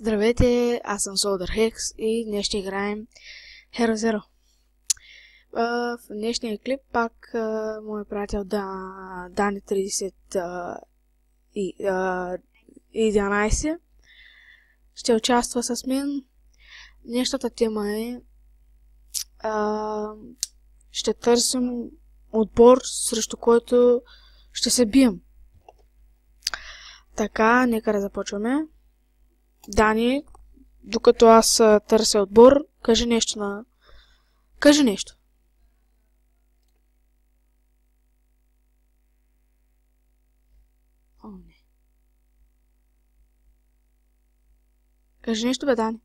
Здравейте, аз съм Solder Hex и днес ще играем Hero Zero. В днешния клип пак моят приятел Дани 3011 ще участва с мен. Днешната тема е ще търсим отбор, срещу който ще се бием. Така, нека да започваме. Дани, докато аз търся отбор, кажи нещо. Кажи нещо. О, не. Кажи нещо, бе, Дани.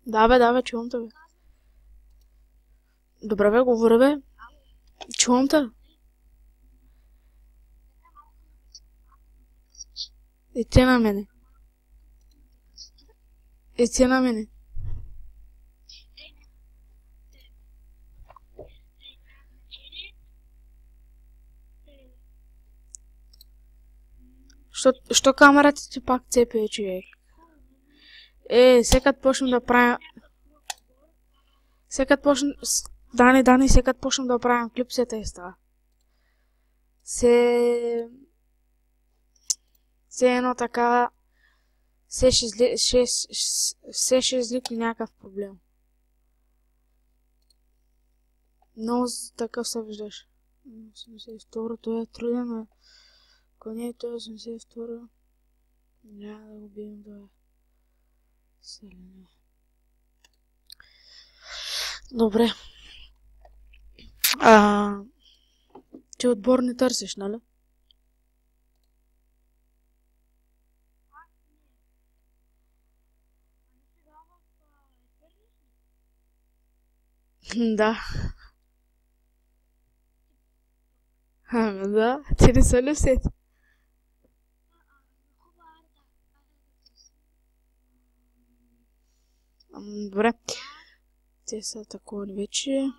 Да, бе, чувам те, бе. Добре, бе, говори, бе. Чувам те. И ти на мене. И ти на мене. Що камерата ти пак цепи, човек? Сега почнем да правим... Дани, сега почнем да правим клип, се тъй става. Се едно така... Се ще изликне някакъв проблем. Много такъв се виждаш. 82, той е труден, ако не е той 82, няма да го бием да селене. Добре. Ти отбор не търсиш, нали? Да. Да, ти не са ли всети? Добре. Те са такова вече.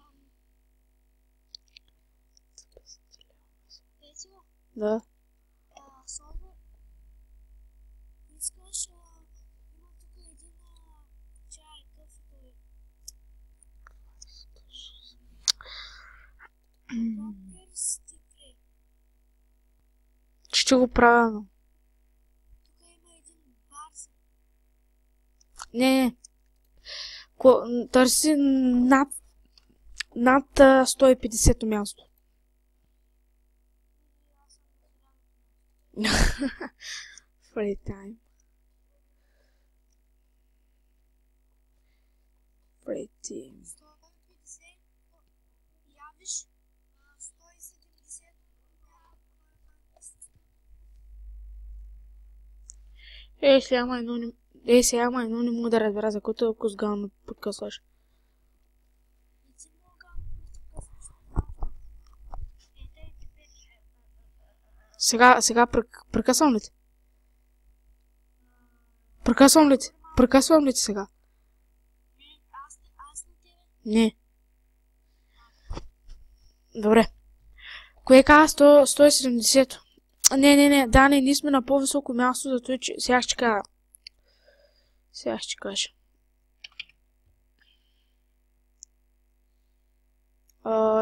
Да. Искаш, има тук един чай, къфето Доктор Стипри. Ще го правя, но... Тук има един барс. Не. Търси над 150-то място. Free time. Free team. 150, явиш 170. Сега едно не мога да разбера, за който ако сгално подкъсваш. Не ти мога да Сега прекъсвам ли ти? Прекъсвам ли ти сега? аз на тебе. Не. Добре. Кое каза 170? Не, Дани, ние сме на по-високо място, зато че сега ще кажа.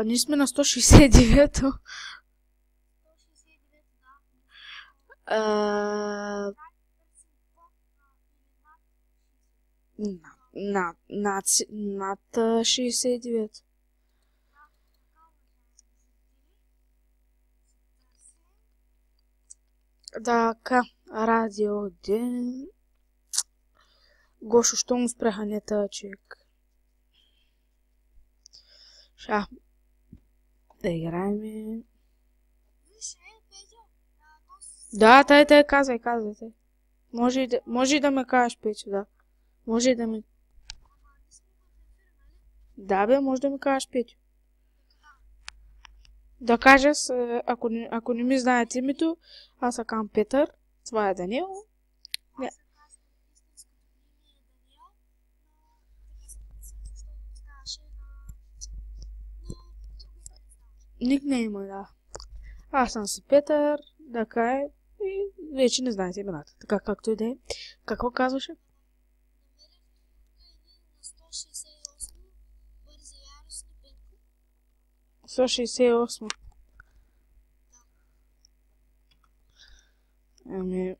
Ние сме на 169-то. 169, да. Над 69. Така, радио ден. Гошо, що му спреха не тъй човек? Ша. Да играем. Да, тъй, казвай. Може и да ме кажеш, Петю, да. Може и да ме... Да, бе, може да ми кажеш, Петю. Да кажеш, ако не ми знаете името, аз съм Петър, това е Даниел. Не. Никнейма, да. Аз съм си Петър, така е. И вече не знаете имената. Така както и да е. Какво казваше? На 168 бързи яростни Петко. 168. Ами...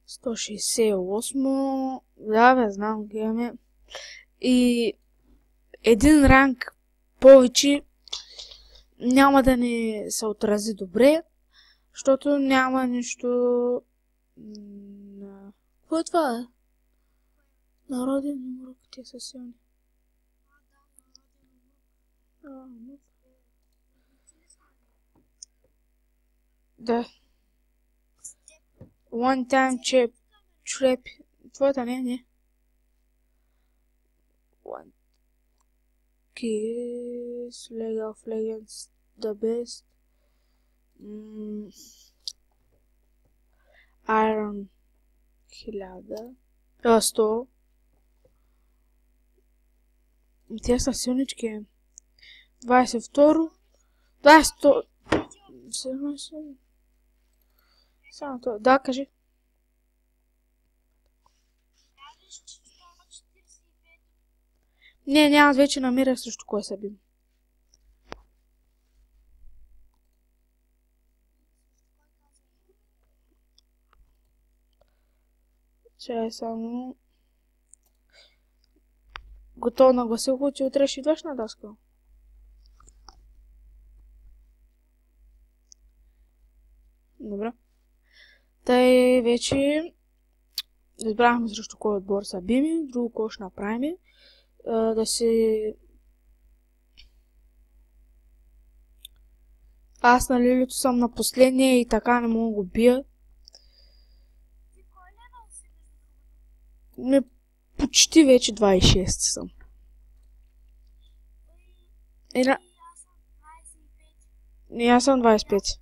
168. Да, бе, знам ги имаме. И един ранг повече няма да ни се отрази добре, защото няма нищо... Какво е това? Народен умрук, те са силни. Да. One time trap. Твоята не. One Kiss, League of Legends, the best. Iron 1000. 100. Те са силнички. 22. 20. Само това. Да, кажи. Не, аз вече намерях срещу кой се бим. Чай само... Готов нагласил го, че утре ще идваш на даска. Добре. Тъй вече... Избрахме срещу кой отбор са бими, друго кой ще направим. Да си... Аз на Лилито съм на последния и така не мога го бия. Почти вече 26 съм. Аз съм 25.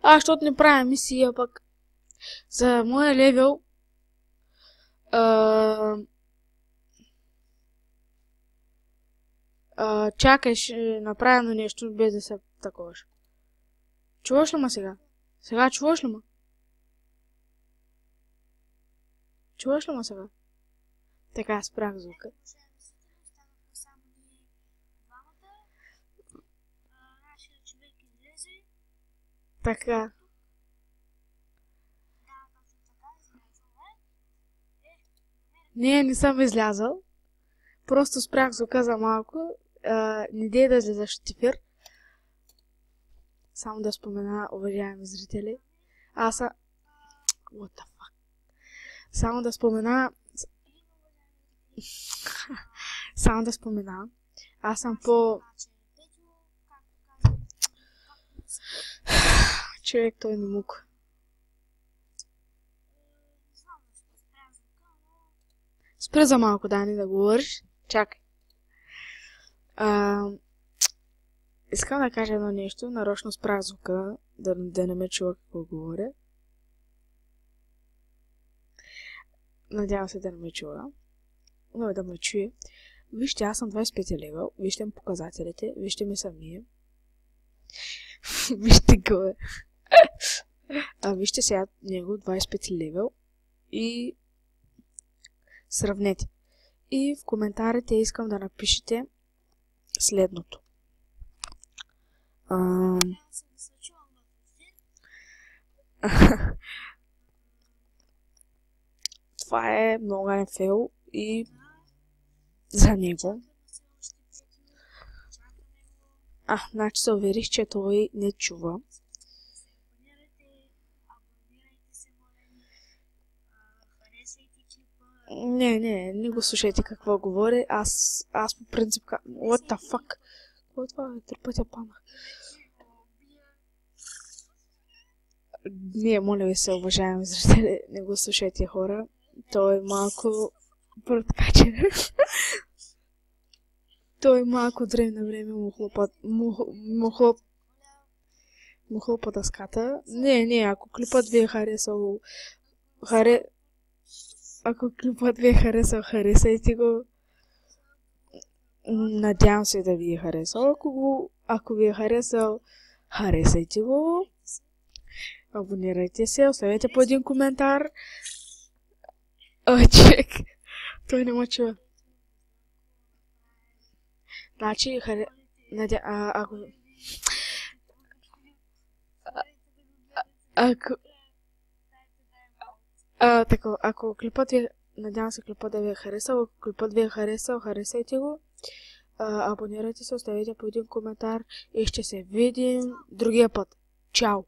Защото не правя мисия пък. За моя левел... чакай, ще направя на нещо без да се таковаш. Чуваш ли ма сега? Сега чуваш ли ма? Чуваш ли ма сега? Така, спрях звука. Така. Не съм излязъл. Просто спрях звука за малко. Не дей да излизаш от ефир. Само да спомена, уважаеми зрители. Аз съм... What the fuck? Само да спомена... Само да спомена. Аз съм по... Човек, той не мука. Спри за малко, Дани, да говориш. Чакай. Искам да кажа едно нещо. Нарочно спрях звука, да не ме чува какво говоря. Надявам се да не ме чува. Но да ме чуе. Вижте, аз съм 25 левел. Вижте показателите. Вижте ми самия. Вижте го е. Вижте сега него 25 левел. И сравнете. И в коментарите искам да напишете следното. Това е много голям фейл и за него. Значи се уверих, че той не чува. Не го слушайте какво говори. Аз по принцип... What the fuck? Какво е това? 3 пъти паднах. Не, моля ви се, уважаеми зрители, не го слушайте, хора. Той е малко... Бърткачен. Той малко от време на време му хлопа дъската. Не, ако клипът ви е харесал... Ако клипът ви е харесал, харесайте го. Надявам се да ви е харесал. Ако ви е харесал, харесайте го. Абонирайте се, оставете по един коментар. Чек, той не ме чува. Значи, ако клипът ви, надявам се клипът да ви е харесал, ако клипът ви е харесал, харесайте го. Абонирайте се, оставете по един коментар и ще се видим другия път. Чао!